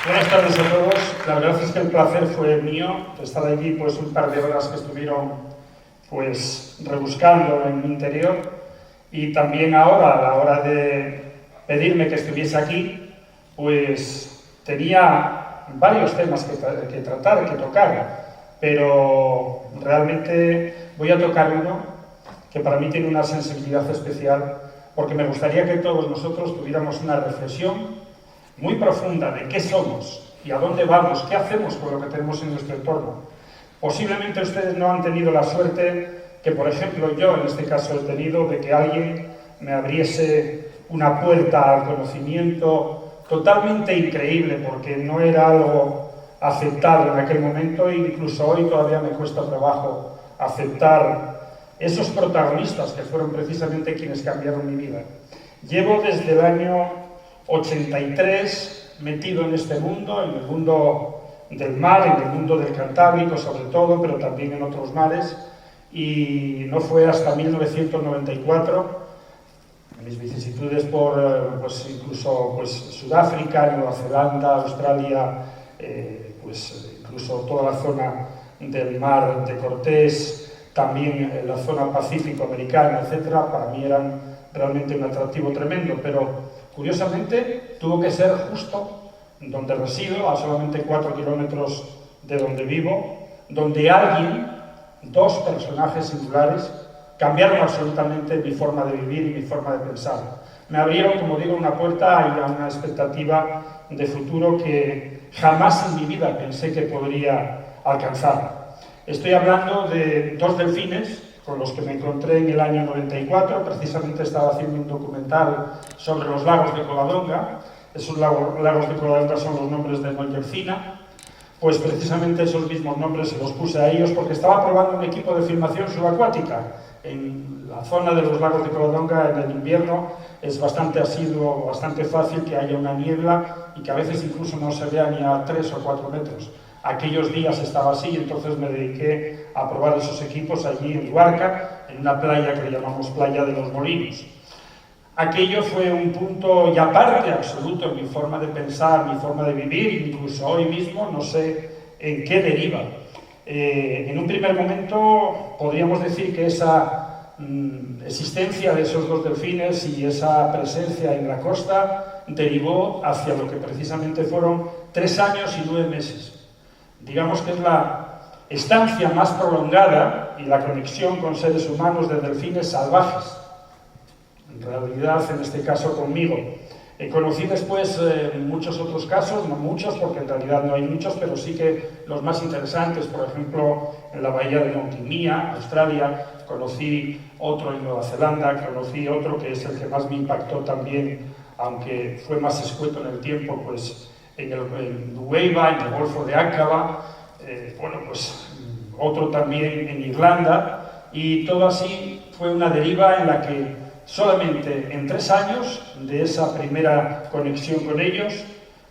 Buenas tardes a todos. La verdad es que el placer fue mío estar allí pues un par de horas que estuvieron pues rebuscando en mi interior, y también ahora a la hora de pedirme que estuviese aquí pues tenía varios temas que tratar, que tocar, pero realmente voy a tocar uno que para mí tiene una sensibilidad especial, porque me gustaría que todos nosotros tuviéramos una reflexión muy profunda de qué somos y a dónde vamos, qué hacemos con lo que tenemos en nuestro entorno. Posiblemente ustedes no han tenido la suerte que, por ejemplo, yo en este caso he tenido, de que alguien me abriese una puerta al conocimiento totalmente increíble, porque no era algo aceptado en aquel momento, e incluso hoy todavía me cuesta trabajo aceptar esos protagonistas que fueron precisamente quienes cambiaron mi vida. Llevo desde el año 83 metido en este mundo, en el mundo del mar, en el mundo del Cantábrico sobre todo, pero también en otros mares, y no fue hasta 1994, mis vicisitudes por incluso Sudáfrica, Nueva Zelanda, Australia, incluso toda la zona del mar de Cortés, también la zona pacífico-americana, etcétera, para mí eran realmente un atractivo tremendo, pero curiosamente tuvo que ser justo donde resido, a solamente 4 kilómetros de donde vivo, donde dos personajes singulares, cambiaron absolutamente mi forma de vivir y mi forma de pensar. Me abrieron, como digo, una puerta y una expectativa de futuro que jamás en mi vida pensé que podría alcanzar. Estoy hablando de dos delfines con los que me encontré en el año 94, precisamente estaba haciendo un documental sobre los lagos de Covadonga. Esos lagos de Covadonga son los nombres de Mollercina, pues precisamente esos mismos nombres se los puse a ellos porque estaba probando un equipo de filmación subacuática. En la zona de los lagos de Covadonga en el invierno es bastante asiduo, bastante fácil que haya una niebla y que a veces incluso no se vea ni a 3 o 4 metros. Aquellos días estaba así, entonces me dediqué a probar esos equipos allí en Luarca, en una playa que le llamamos Playa de los Molinos. Aquello fue un punto y aparte absoluto en mi forma de pensar, mi forma de vivir, incluso hoy mismo no sé en qué deriva. En un primer momento podríamos decir que esa existencia de esos dos delfines y esa presencia en la costa derivó hacia lo que precisamente fueron 3 años y 9 meses. Digamos que es la estancia más prolongada y la conexión con seres humanos de delfines salvajes. En realidad, en este caso conmigo. Conocí después muchos otros casos, no muchos, porque en realidad no hay muchos, pero sí que los más interesantes, por ejemplo, en la bahía de Montimia, Australia, conocí otro en Nueva Zelanda, conocí otro que es el que más me impactó también, aunque fue más escueto en el tiempo, pues en Nueva, en el Golfo de Aqaba, otro también en Irlanda, y todo así fue una deriva en la que solamente en 3 años de esa primera conexión con ellos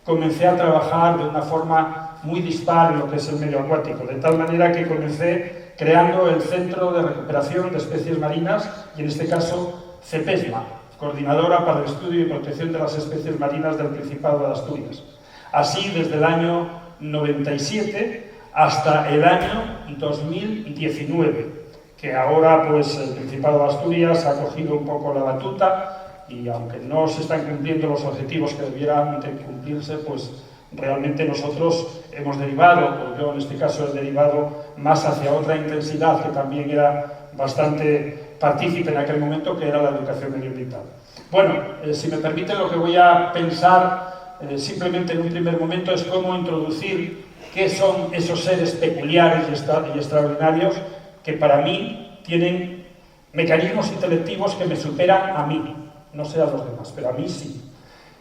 comencé a trabajar de una forma muy dispar en lo que es el medio acuático, de tal manera que comencé creando el Centro de Recuperación de Especies Marinas, y en este caso CEPESMA, Coordinadora para el Estudio y Protección de las Especies Marinas del Principado de Asturias. Así desde el año 97 hasta el año 2019, que ahora pues el Principado de Asturias ha cogido un poco la batuta, y aunque no se están cumpliendo los objetivos que debieran de cumplirse, pues realmente nosotros hemos derivado, o yo en este caso he derivado más hacia otra intensidad que también era bastante partícipe en aquel momento, que era la educación medioambiental. Bueno, si me permiten, lo que voy a pensar simplemente en un primer momento es cómo introducir qué son esos seres peculiares y extraordinarios que para mí tienen mecanismos intelectivos que me superan a mí, no sé a los demás, pero a mí sí.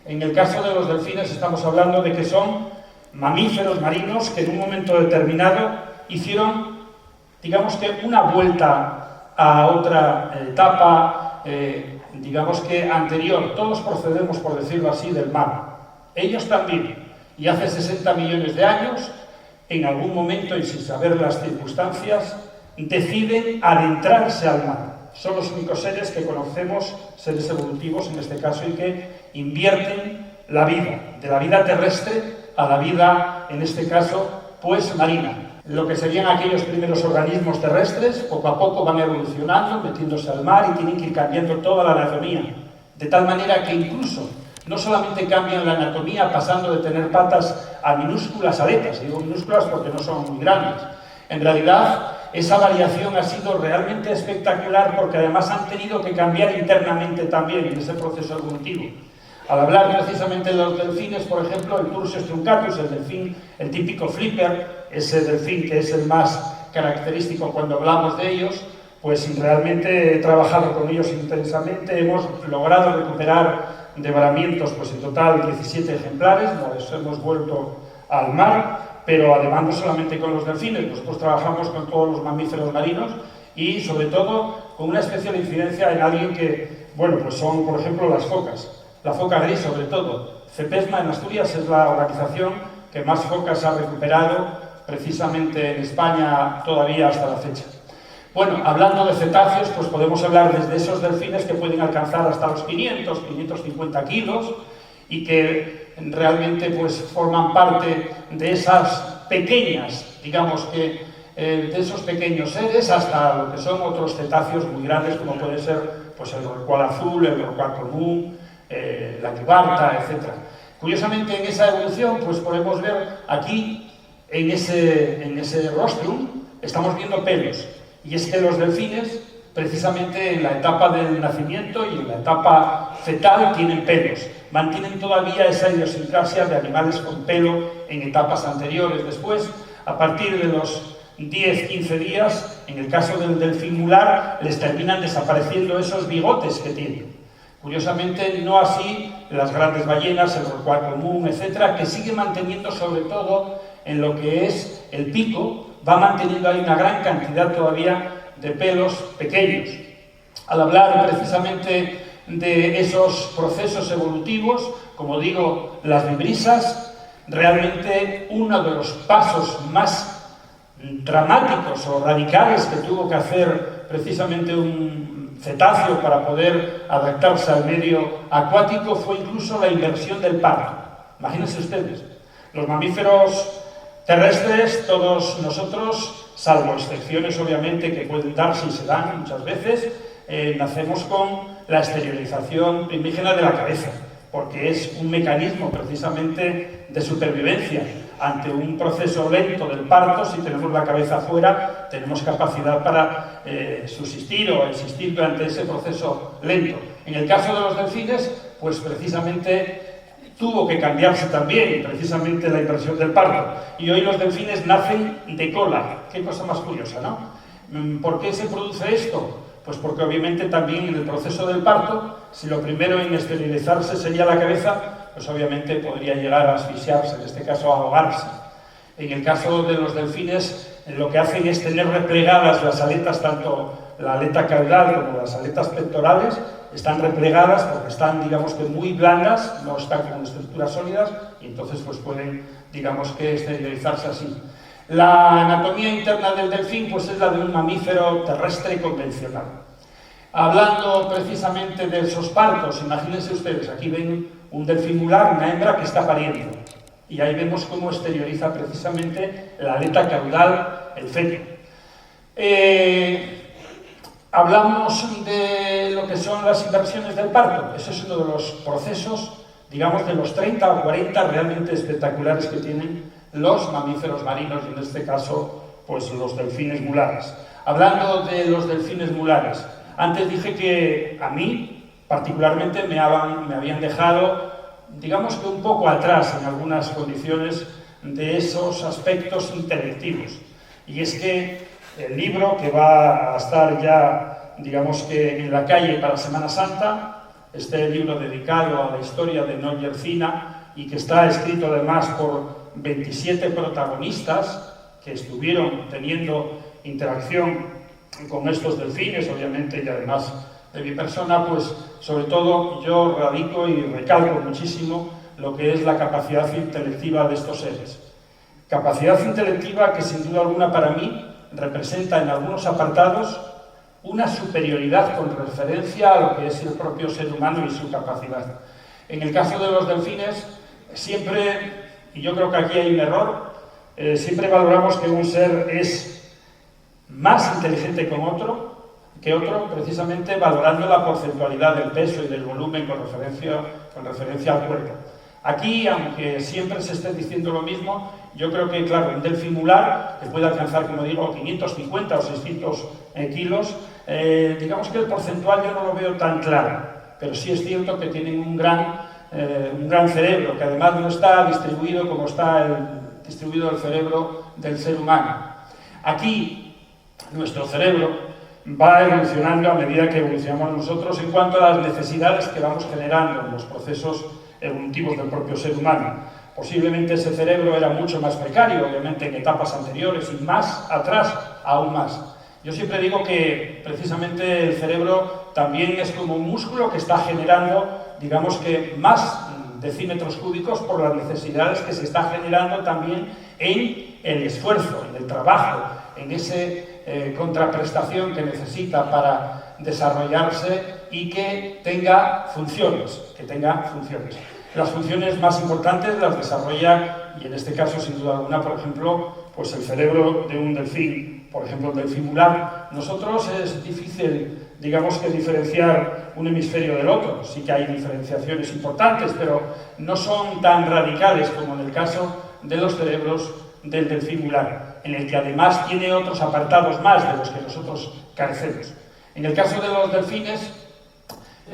En el caso de los delfines estamos hablando de que son mamíferos marinos que en un momento determinado hicieron, digamos que una vuelta a otra etapa, digamos que anterior. Todos procedemos, por decirlo así, del mar. Ellos también. Y hace 60 millones de años, en algún momento y sin saber las circunstancias, deciden adentrarse al mar. Son los únicos seres que conocemos, seres evolutivos en este caso, y que invierten la vida, de la vida terrestre a la vida, en este caso, pues marina. Lo que serían aquellos primeros organismos terrestres, poco a poco van evolucionando, metiéndose al mar y tienen que ir cambiando toda la anatomía. De tal manera que incluso no solamente cambian la anatomía pasando de tener patas a minúsculas aletas, digo minúsculas porque no son muy grandes. En realidad, esa variación ha sido realmente espectacular porque además han tenido que cambiar internamente también en ese proceso evolutivo. Al hablar precisamente de los delfines, por ejemplo, el Tursius truncatus, el delfín, el típico flipper, ese delfín que es el más característico cuando hablamos de ellos, pues realmente he trabajado con ellos intensamente, hemos logrado recuperar de varamientos, pues en total 17 ejemplares, los hemos vuelto al mar, pero además no solamente con los delfines, nosotros trabajamos con todos los mamíferos marinos y sobre todo con una especial incidencia en alguien que, bueno, pues son por ejemplo las focas. La foca gris, sobre todo. CEPESMA en Asturias es la organización que más focas ha recuperado precisamente en España todavía hasta la fecha. Bueno, hablando de cetáceos, pues podemos hablar desde esos delfines que pueden alcanzar hasta los 500, 550 kilos y que realmente pues forman parte de esas pequeñas, digamos que de esos pequeños seres hasta lo que son otros cetáceos muy grandes como puede ser pues el rorcual azul, el rorcual común, la quibarta, etc. Curiosamente, en esa evolución, pues podemos ver aquí, en ese rostrum, estamos viendo pelos. Y es que los delfines, precisamente en la etapa del nacimiento y en la etapa fetal, tienen pelos. Mantienen todavía esa idiosincrasia de animales con pelo en etapas anteriores. Después, a partir de los 10-15 días, en el caso del delfín mular, les terminan desapareciendo esos bigotes que tienen. Curiosamente, no así las grandes ballenas, el rorcual común, etcétera, que sigue manteniendo sobre todo en lo que es el pico, va manteniendo ahí una gran cantidad todavía de pelos pequeños. Al hablar precisamente de esos procesos evolutivos, como digo, las vibrisas, realmente uno de los pasos más dramáticos o radicales que tuvo que hacer precisamente un cetáceo para poder adaptarse al medio acuático fue incluso la inversión del parto. Imagínense ustedes, los mamíferos terrestres, todos nosotros, salvo excepciones obviamente que pueden darse y se dan muchas veces, nacemos con la esterilización primígena de la cabeza, porque es un mecanismo precisamente de supervivencia. Ante un proceso lento del parto, si tenemos la cabeza fuera, tenemos capacidad para subsistir o existir durante ese proceso lento. En el caso de los delfines, pues precisamente tuvo que cambiarse también, precisamente la inversión del parto. Y hoy los delfines nacen de cola. Qué cosa más curiosa, ¿no? ¿Por qué se produce esto? Pues porque obviamente también en el proceso del parto, si lo primero en esterilizarse sería la cabeza, pues obviamente podría llegar a asfixiarse, en este caso a ahogarse. En el caso de los delfines, lo que hacen es tener replegadas las aletas, tanto la aleta caudal como las aletas pectorales, están replegadas porque están, digamos que muy blandas, no están con estructuras sólidas, y entonces pues pueden, digamos que, esterilizarse así. La anatomía interna del delfín pues es la de un mamífero terrestre convencional. Hablando precisamente de esos partos, imagínense ustedes, aquí ven un delfín mular, una hembra que está pariendo. Y ahí vemos cómo exterioriza precisamente la aleta caudal, el feto. Hablamos de lo que son las inversiones del parto. Ese es uno de los procesos, digamos, de los 30 o 40 realmente espectaculares que tienen los mamíferos marinos, y en este caso, pues los delfines mulares. Hablando de los delfines mulares, antes dije que a mí, particularmente, me habían dejado, digamos que un poco atrás en algunas condiciones de esos aspectos intelectivos. Y es que el libro, que va a estar ya, digamos que en la calle para Semana Santa, este libro dedicado a la historia de Noel Yercina y que está escrito además por 27 protagonistas que estuvieron teniendo interacción con estos delfines, obviamente, y además de mi persona, pues sobre todo yo radico y recalco muchísimo lo que es la capacidad intelectiva de estos seres. Capacidad intelectiva que sin duda alguna para mí representa en algunos apartados una superioridad con referencia a lo que es el propio ser humano y su capacidad. En el caso de los delfines, siempre y yo creo que aquí hay un error, siempre valoramos que un ser es más inteligente que otro, precisamente valorando la porcentualidad del peso y del volumen con referencia al cuerpo. Aquí, aunque siempre se esté diciendo lo mismo, yo creo que, claro, un delfín mular, que puede alcanzar, como digo, 550 o 600 kilos, digamos que el porcentual yo no lo veo tan claro, pero sí es cierto que tienen un gran cerebro, que además no está distribuido como está distribuido el cerebro del ser humano. Aquí, nuestro cerebro va evolucionando a medida que evolucionamos nosotros en cuanto a las necesidades que vamos generando en los procesos evolutivos del propio ser humano. Posiblemente ese cerebro era mucho más precario, obviamente en etapas anteriores y más atrás, aún más. Yo siempre digo que precisamente el cerebro también es como un músculo que está generando, digamos que más decímetros cúbicos por las necesidades que se está generando también en el esfuerzo, en el trabajo, en esa contraprestación que necesita para desarrollarse y que tenga funciones, Las funciones más importantes las desarrolla, y en este caso sin duda alguna, por ejemplo, pues el cerebro de un delfín, por ejemplo el delfín mular. Nosotros es difícil, digamos que diferenciar un hemisferio del otro, sí que hay diferenciaciones importantes, pero no son tan radicales como en el caso de los cerebros del delfín mular, en el que además tiene otros apartados más de los que nosotros carecemos. En el caso de los delfines,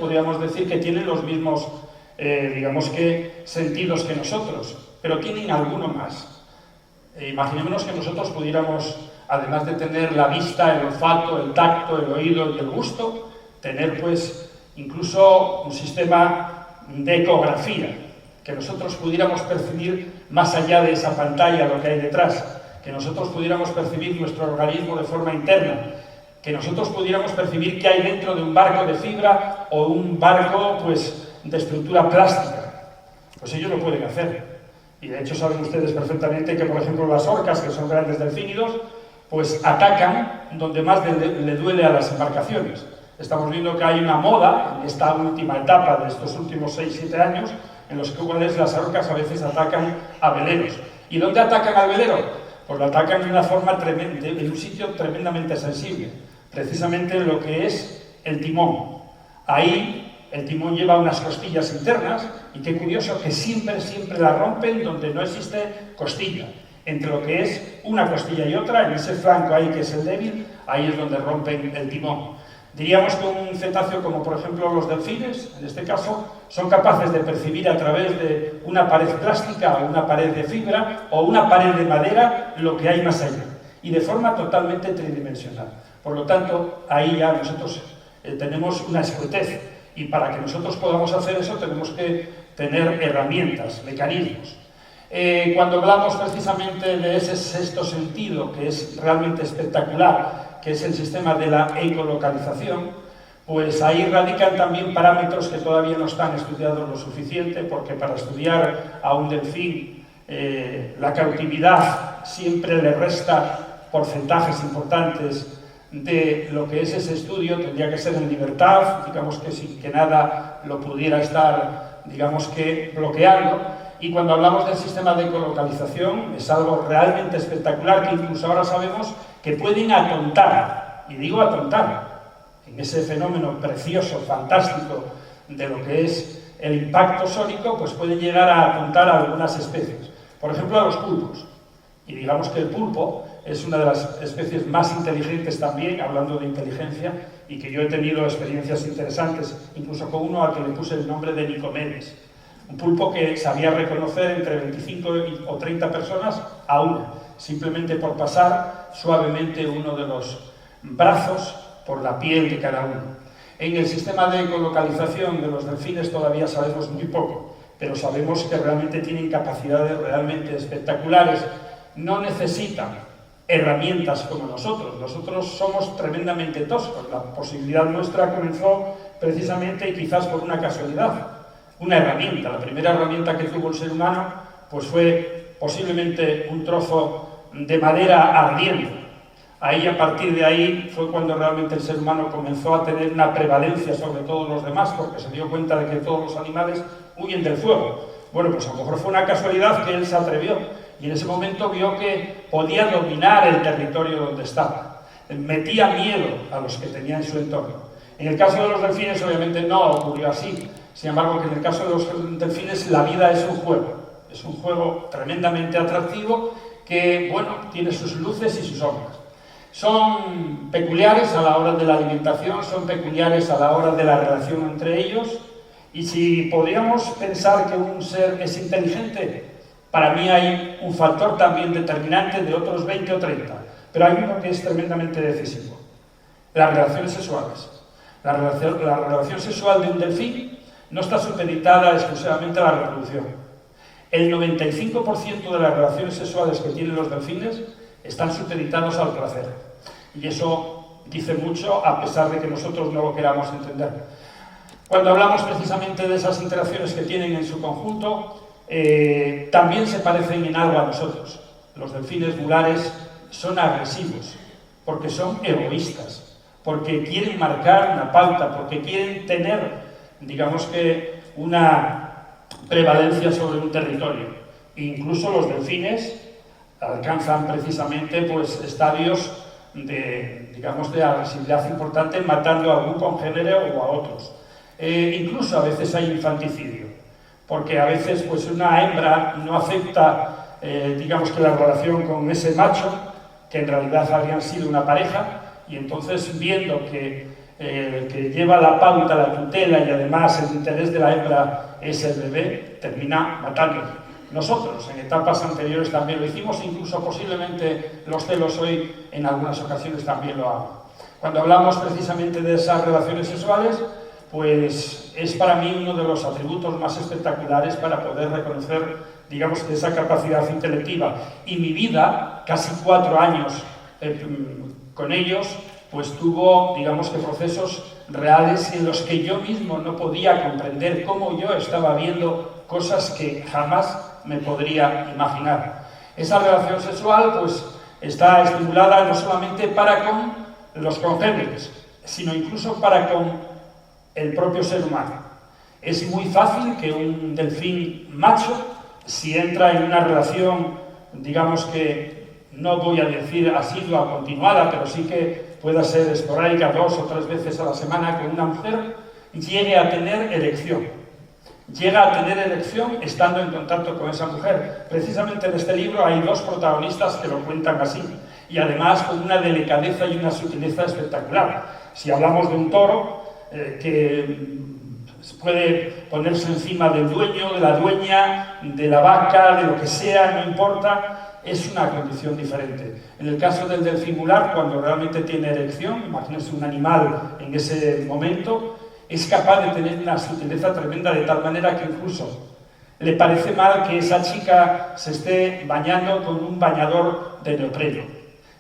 podríamos decir que tienen los mismos, digamos que, sentidos que nosotros, pero tienen alguno más. Imaginémonos que nosotros pudiéramos, además de tener la vista, el olfato, el tacto, el oído y el gusto, tener pues incluso un sistema de ecografía, que nosotros pudiéramos percibir más allá de esa pantalla lo que hay detrás, que nosotros pudiéramos percibir nuestro organismo de forma interna, que nosotros pudiéramos percibir qué hay dentro de un barco de fibra o un barco pues de estructura plástica. Pues ellos lo pueden hacer. Y de hecho saben ustedes perfectamente que, por ejemplo, las orcas, que son grandes delfínidos, pues atacan donde más le duele a las embarcaciones. Estamos viendo que hay una moda en esta última etapa de estos últimos 6-7 años en los cuales las orcas a veces atacan a veleros. ¿Y dónde atacan al velero? Pues lo atacan de una forma tremenda, en un sitio tremendamente sensible, precisamente en lo que es el timón. Ahí el timón lleva unas costillas internas y qué curioso que siempre la rompen donde no existe costilla. Entre lo que es una costilla y otra, en ese flanco ahí que es el débil, ahí es donde rompen el timón. Diríamos que un cetáceo como por ejemplo los delfines, en este caso, son capaces de percibir a través de una pared plástica o una pared de fibra o una pared de madera lo que hay más allá y de forma totalmente tridimensional. Por lo tanto, ahí ya nosotros tenemos una escuetez y para que nosotros podamos hacer eso tenemos que tener herramientas, mecanismos. Cuando hablamos precisamente de ese sexto sentido que es realmente espectacular, que es el sistema de la ecolocalización, pues ahí radican también parámetros que todavía no están estudiados lo suficiente, porque para estudiar a un delfín la cautividad siempre le resta porcentajes importantes de lo que es ese estudio, tendría que ser en libertad, digamos que sin que nada lo pudiera estar, digamos que bloqueando. Y cuando hablamos del sistema de ecolocalización es algo realmente espectacular que incluso ahora sabemos que pueden atontar, y digo atontar, en ese fenómeno precioso, fantástico de lo que es el impacto sónico, pues pueden llegar a atontar a algunas especies. Por ejemplo, a los pulpos. Y digamos que el pulpo es una de las especies más inteligentes también, hablando de inteligencia, y que yo he tenido experiencias interesantes, incluso con uno al que le puse el nombre de Nicomedes. Un pulpo que sabía reconocer entre 25 o 30 personas a una, simplemente por pasar suavemente uno de los brazos por la piel de cada uno. En el sistema de ecolocalización de los delfines todavía sabemos muy poco, pero sabemos que realmente tienen capacidades realmente espectaculares. No necesitan herramientas como nosotros. Nosotros somos tremendamente toscos. La posibilidad nuestra comenzó precisamente y quizás por una casualidad. Una herramienta. La primera herramienta que tuvo el ser humano pues fue posiblemente un trozo de madera ardiendo. Ahí, a partir de ahí, fue cuando realmente el ser humano comenzó a tener una prevalencia sobre todos los demás, porque se dio cuenta de que todos los animales huyen del fuego. Bueno, pues a lo mejor fue una casualidad que él se atrevió y en ese momento vio que podía dominar el territorio donde estaba. Metía miedo a los que tenía en su entorno. En el caso de los delfines, obviamente no ocurrió así. Sin embargo, que en el caso de los delfines, la vida es un juego. Es un juego tremendamente atractivo que, bueno, tiene sus luces y sus sombras. Son peculiares a la hora de la alimentación, son peculiares a la hora de la relación entre ellos. Y si podríamos pensar que un ser es inteligente, para mí hay un factor también determinante de otros 20 o 30. Pero hay uno que es tremendamente decisivo. Las relaciones sexuales. La relación sexual de un delfín no está supeditada exclusivamente a la reproducción. El 95% de las relaciones sexuales que tienen los delfines están supeditados al placer. Y eso dice mucho, a pesar de que nosotros no lo queramos entender. Cuando hablamos precisamente de esas interacciones que tienen en su conjunto, también se parecen en algo a nosotros. Los delfines gulares son agresivos, porque son egoístas, porque quieren marcar una pauta, porque quieren tener, digamos que, una prevalencia sobre un territorio. Incluso los delfines alcanzan precisamente pues, estadios de, digamos, de agresividad importante, matando a algún congénere o a otros. Incluso a veces hay infanticidio, porque a veces pues, una hembra no acepta, digamos que la relación con ese macho, que en realidad habrían sido una pareja, y entonces viendo que lleva la pauta, la tutela y además el interés de la hembra es el bebé, termina matándolo. Nosotros en etapas anteriores también lo hicimos, incluso posiblemente los celos hoy en algunas ocasiones también lo hagan. Cuando hablamos precisamente de esas relaciones sexuales, pues es para mí uno de los atributos más espectaculares para poder reconocer, digamos, esa capacidad intelectiva. Y mi vida, casi 4 años con ellos, pues tuvo, digamos que procesos reales en los que yo mismo no podía comprender cómo yo estaba viendo cosas que jamás me podría imaginar. Esa relación sexual, pues, está estimulada no solamente para con los congéneres, sino incluso para con el propio ser humano. Es muy fácil que un delfín macho, si entra en una relación, digamos que, no voy a decir asidua, continuada, pero sí que pueda ser esporádica 2 o 3 veces a la semana con una mujer, llegue a tener erección. Llega a tener erección estando en contacto con esa mujer. Precisamente en este libro hay 2 protagonistas que lo cuentan así, y además con una delicadeza y una sutileza espectacular. Si hablamos de un toro que puede ponerse encima del dueño, de la dueña, de la vaca, de lo que sea, no importa, es una condición diferente. En el caso del delfín gular, cuando realmente tiene erección, imagínense un animal en ese momento, es capaz de tener una sutileza tremenda, de tal manera que incluso le parece mal que esa chica se esté bañando con un bañador de neopreno.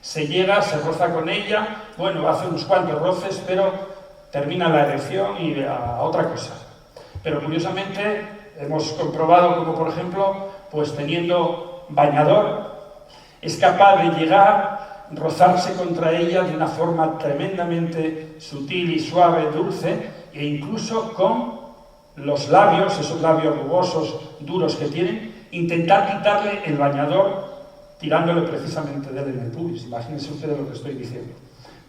Se llega, se roza con ella, bueno, hace unos cuantos roces, pero termina la erección y a otra cosa. Pero curiosamente hemos comprobado como, por ejemplo, pues teniendo bañador, es capaz de llegar, rozarse contra ella de una forma tremendamente sutil y suave, dulce, e incluso con los labios, esos labios rugosos, duros que tienen, intentar quitarle el bañador tirándole precisamente de él en el pubis. Imagínense ustedes lo que estoy diciendo.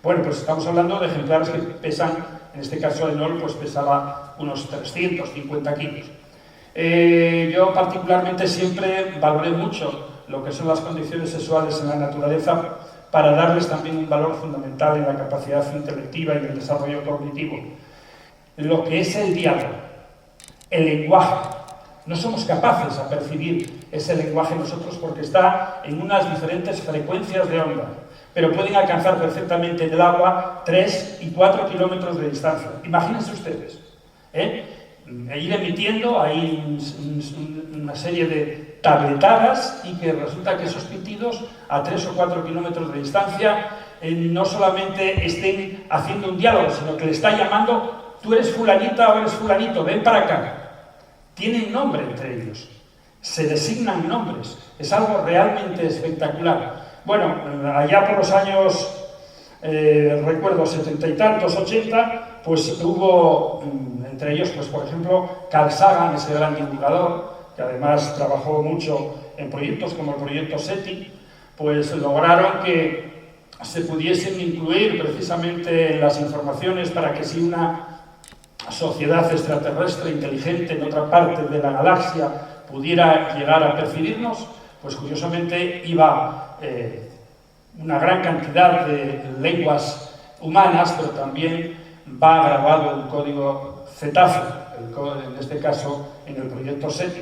Bueno, pues estamos hablando de ejemplares que pesan, en este caso el Nol, pues pesaba unos 350 kilos. Yo particularmente siempre valoré mucho lo que son las condiciones sexuales en la naturaleza para darles también un valor fundamental en la capacidad intelectiva y en el desarrollo cognitivo. Lo que es el diálogo, el lenguaje. No somos capaces de percibir ese lenguaje nosotros porque está en unas diferentes frecuencias de onda, pero pueden alcanzar perfectamente en el agua 3 y 4 kilómetros de distancia. Imagínense ustedes, ir emitiendo ahí una serie de tabletadas y que resulta que esos pitidos a 3 o 4 kilómetros de distancia no solamente estén haciendo un diálogo, sino que le está llamando, tú eres fulanita o eres fulanito, ven para acá. Tienen nombre entre ellos, se designan nombres, es algo realmente espectacular. Bueno, allá por los años, recuerdo, 70 y tantos, 80, pues hubo, entre ellos, pues por ejemplo, Carl Sagan, ese gran divulgador, que además trabajó mucho en proyectos como el proyecto SETI, pues lograron que se pudiesen incluir precisamente en las informaciones para que si una sociedad extraterrestre inteligente en otra parte de la galaxia pudiera llegar a percibirnos, pues curiosamente iba una gran cantidad de lenguas humanas, pero también va grabado un código cetáceo, en este caso en el proyecto SETI.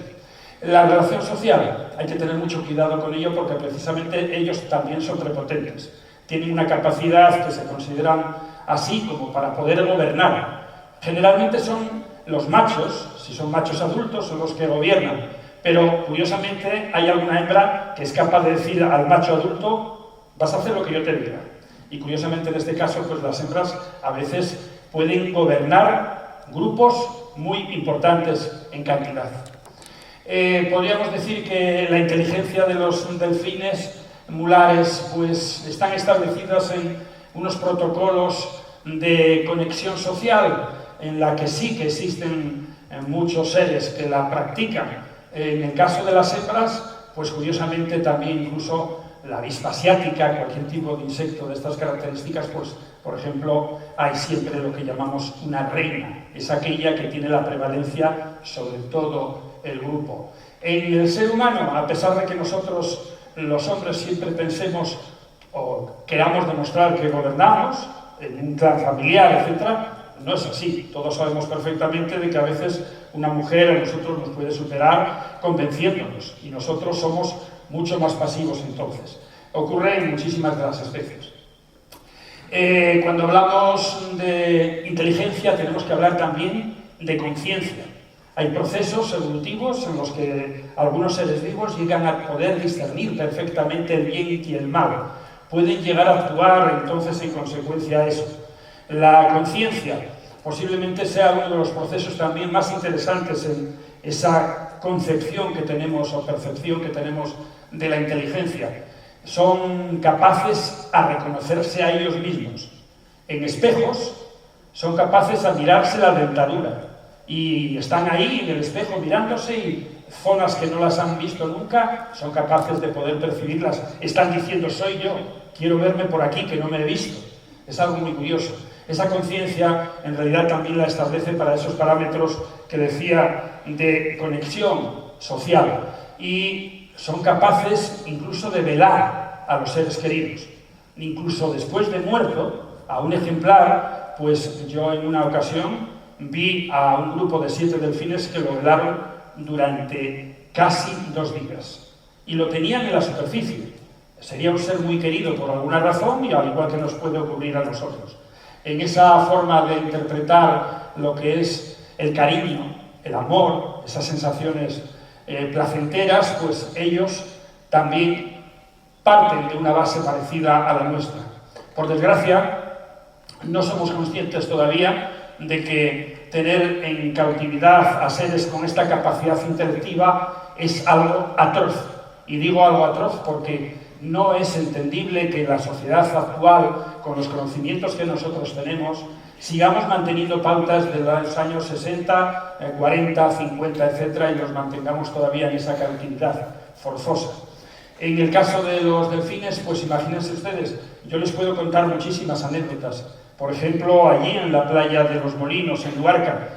La relación social, hay que tener mucho cuidado con ello porque precisamente ellos también son prepotentes. Tienen una capacidad que se consideran así como para poder gobernar. Generalmente son los machos, si son machos adultos, son los que gobiernan. Pero curiosamente hay alguna hembra que es capaz de decir al macho adulto: vas a hacer lo que yo te diga. Y curiosamente en este caso, pues las hembras a veces pueden gobernar grupos muy importantes en cantidad. Podríamos decir que la inteligencia de los delfines mulares pues están establecidas en unos protocolos de conexión social en la que sí que existen muchos seres que la practican. En el caso de las hembras, pues curiosamente también incluso la avispa asiática, cualquier tipo de insecto de estas características, pues por ejemplo hay siempre lo que llamamos una reina, es aquella que tiene la prevalencia sobre todo el grupo. En el ser humano, a pesar de que nosotros los hombres siempre pensemos o queramos demostrar que gobernamos en un clan familiar, etc., no es así. Todos sabemos perfectamente de que a veces una mujer a nosotros nos puede superar convenciéndonos y nosotros somos mucho más pasivos entonces. Ocurre en muchísimas de las especies. Cuando hablamos de inteligencia tenemos que hablar también de conciencia. Hay procesos evolutivos en los que algunos seres vivos llegan a poder discernir perfectamente el bien y el mal. Pueden llegar a actuar entonces en consecuencia a eso. La conciencia posiblemente sea uno de los procesos también más interesantes en esa concepción que tenemos o percepción que tenemos de la inteligencia. Son capaces a reconocerse a ellos mismos. En espejos son capaces a mirarse la dentadura y están ahí en el espejo mirándose y zonas que no las han visto nunca son capaces de poder percibirlas. Están diciendo: soy yo, quiero verme por aquí que no me he visto. Es algo muy curioso. Esa conciencia en realidad también la establece para esos parámetros que decía de conexión social y son capaces incluso de velar a los seres queridos. Incluso después de muerto, a un ejemplar, pues yo en una ocasión vi a un grupo de 7 delfines que lo velaron durante casi 2 días y lo tenían en la superficie. Sería un ser muy querido por alguna razón y al igual que nos puede ocurrir a nosotros. En esa forma de interpretar lo que es el cariño, el amor, esas sensaciones placenteras, pues ellos también parten de una base parecida a la nuestra. Por desgracia, no somos conscientes todavía de que tener en cautividad a seres con esta capacidad intelectiva es algo atroz. Y digo algo atroz porque no es entendible que en la sociedad actual, con los conocimientos que nosotros tenemos, sigamos manteniendo pautas de los años 60, 40, 50, etc., y los mantengamos todavía en esa cautividad forzosa. En el caso de los delfines, pues imagínense ustedes, yo les puedo contar muchísimas anécdotas. Por ejemplo, allí en la playa de Los Molinos, en Luarca,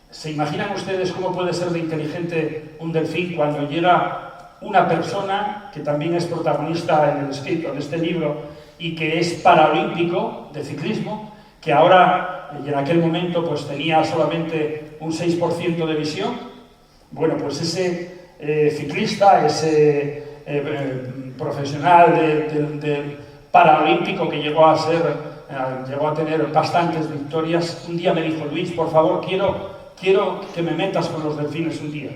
¿se imaginan ustedes cómo puede ser de inteligente un delfín cuando llega una persona que también es protagonista en el escrito de este libro y que es paraolímpico de ciclismo, que ahora y en aquel momento pues tenía solamente un 6% de visión? Bueno, pues ese ciclista, ese profesional del paraolímpico que llegó a tener bastantes victorias, un día me dijo: Luis, por favor, quiero que me metas con los delfines un día.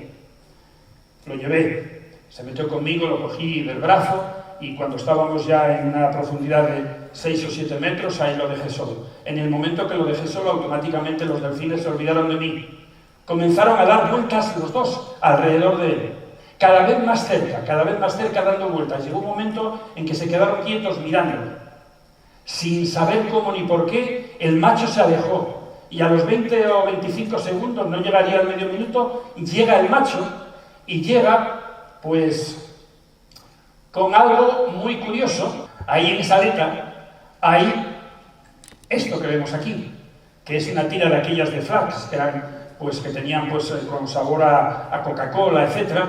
Lo llevé, se metió conmigo, lo cogí del brazo y cuando estábamos ya en una profundidad de 6 o 7 metros, ahí lo dejé solo. En el momento que lo dejé solo, automáticamente los delfines se olvidaron de mí. Comenzaron a dar vueltas los dos alrededor de él, cada vez más cerca dando vueltas. Llegó un momento en que se quedaron quietos mirándolo. Sin saber cómo ni por qué, el macho se alejó y a los 20 o 25 segundos, no llegaría al medio minuto, llega el macho y llega, pues, con algo muy curioso. Ahí en esa aleta hay esto que vemos aquí, que es una tira de aquellas de Flax, que eran, pues, que tenían, pues, con sabor a Coca-Cola, etc.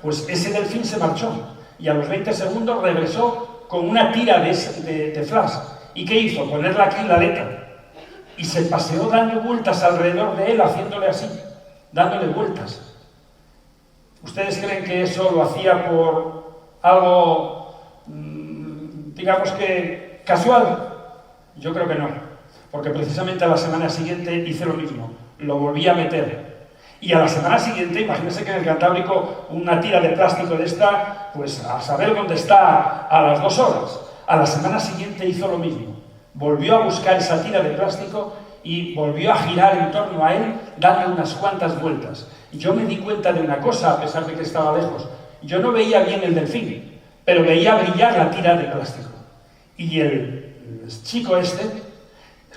Pues ese delfín se marchó y a los 20 segundos regresó con una tira de Flash. ¿Y qué hizo? Ponerla aquí en la aleta. Y se paseó dando vueltas alrededor de él, haciéndole así, dándole vueltas. ¿Ustedes creen que eso lo hacía por algo, digamos que, casual? Yo creo que no, porque precisamente a la semana siguiente hice lo mismo, lo volví a meter. Y a la semana siguiente, imagínense que en el Cantábrico una tira de plástico de esta, pues a saber dónde está a las 2 horas. A la semana siguiente hizo lo mismo. Volvió a buscar esa tira de plástico y volvió a girar en torno a él, dando unas cuantas vueltas. Y yo me di cuenta de una cosa, a pesar de que estaba lejos. Yo no veía bien el delfín, pero veía brillar la tira de plástico. Y el chico este,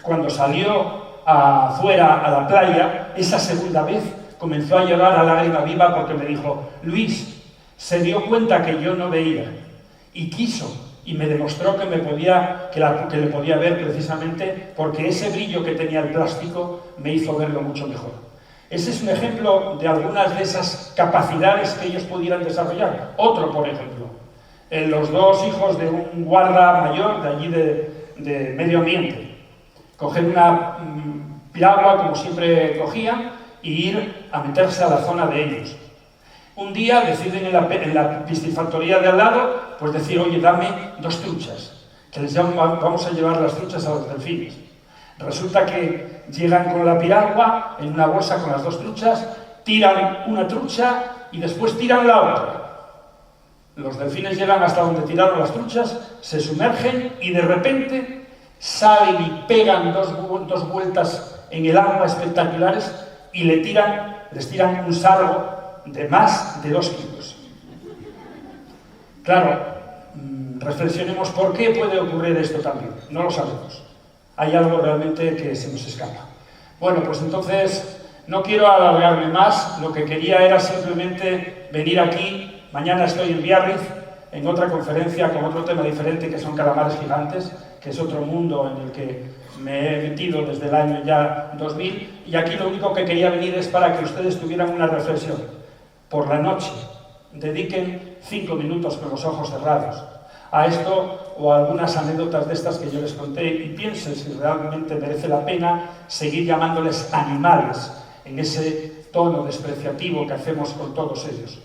cuando salió afuera a la playa, esa segunda vez, comenzó a llorar a lágrima viva porque me dijo: Luis, se dio cuenta que yo no veía y quiso y me demostró que, que le podía ver precisamente porque ese brillo que tenía el plástico me hizo verlo mucho mejor. Ese es un ejemplo de algunas de esas capacidades que ellos pudieran desarrollar. Otro, por ejemplo, los 2 hijos de un guarda mayor de allí de medio ambiente. Coger una piragua, como siempre cogían, y ir a meterse a la zona de ellos. Un día deciden en la piscifactoría de al lado, pues decir: oye, dame 2 truchas, que vamos a llevar las truchas a los delfines. Resulta que llegan con la piragua, en una bolsa con las 2 truchas, tiran una trucha y después tiran la otra. Los delfines llegan hasta donde tiraron las truchas, se sumergen y de repente salen y pegan dos vueltas en el agua espectaculares y les tiran un sargo de más de 2 kilos. Claro, reflexionemos por qué puede ocurrir esto también. No lo sabemos. Hay algo realmente que se nos escapa. Bueno, pues entonces no quiero alargarme más. Lo que quería era simplemente venir aquí. Mañana estoy en Biarritz, en otra conferencia con otro tema diferente, que son calamares gigantes, que es otro mundo en el que me he metido desde el año ya 2000, y aquí lo único que quería venir es para que ustedes tuvieran una reflexión. Por la noche, dediquen 5 minutos con los ojos cerrados a esto o a algunas anécdotas de estas que yo les conté y piensen si realmente merece la pena seguir llamándoles animales en ese tono despreciativo que hacemos con todos ellos.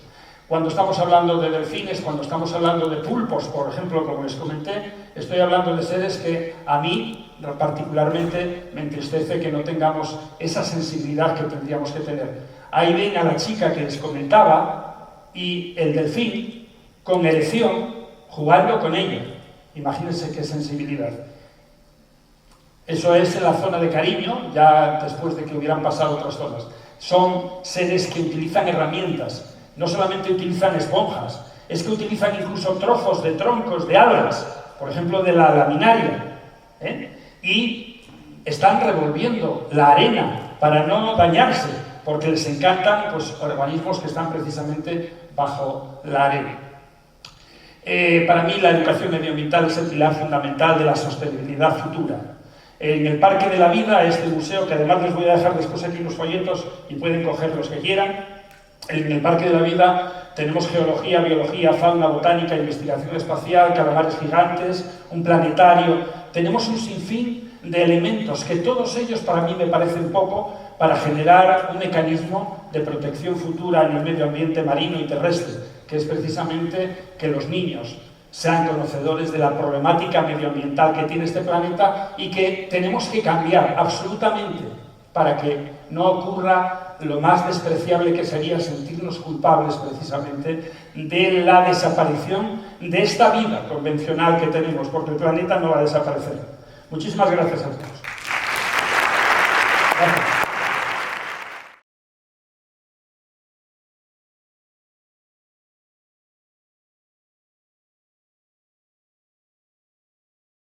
Cuando estamos hablando de delfines, cuando estamos hablando de pulpos, por ejemplo, como les comenté, estoy hablando de seres que a mí particularmente me entristece que no tengamos esa sensibilidad que tendríamos que tener. Ahí ven a la chica que les comentaba y el delfín con erección jugando con ella. Imagínense qué sensibilidad. Eso es en la zona de cariño, ya después de que hubieran pasado otras zonas. Son seres que utilizan herramientas. No solamente utilizan esponjas, es que utilizan incluso trozos de troncos, de algas, por ejemplo de la laminaria, y están revolviendo la arena para no dañarse, porque les encantan pues, organismos que están precisamente bajo la arena. Para mí la educación medioambiental es el pilar fundamental de la sostenibilidad futura. En el Parque de la Vida, este museo, que además les voy a dejar después aquí los folletos y pueden coger los que quieran, en el Parque de la Vida tenemos geología, biología, fauna, botánica, investigación espacial, calamares gigantes, un planetario. Tenemos un sinfín de elementos que todos ellos para mí me parecen poco para generar un mecanismo de protección futura en el medio ambiente marino y terrestre, que es precisamente que los niños sean conocedores de la problemática medioambiental que tiene este planeta y que tenemos que cambiar absolutamente para que no ocurra lo más despreciable que sería sentirnos culpables precisamente de la desaparición de esta vida convencional que tenemos, porque el planeta no va a desaparecer. Muchísimas gracias a todos. Gracias.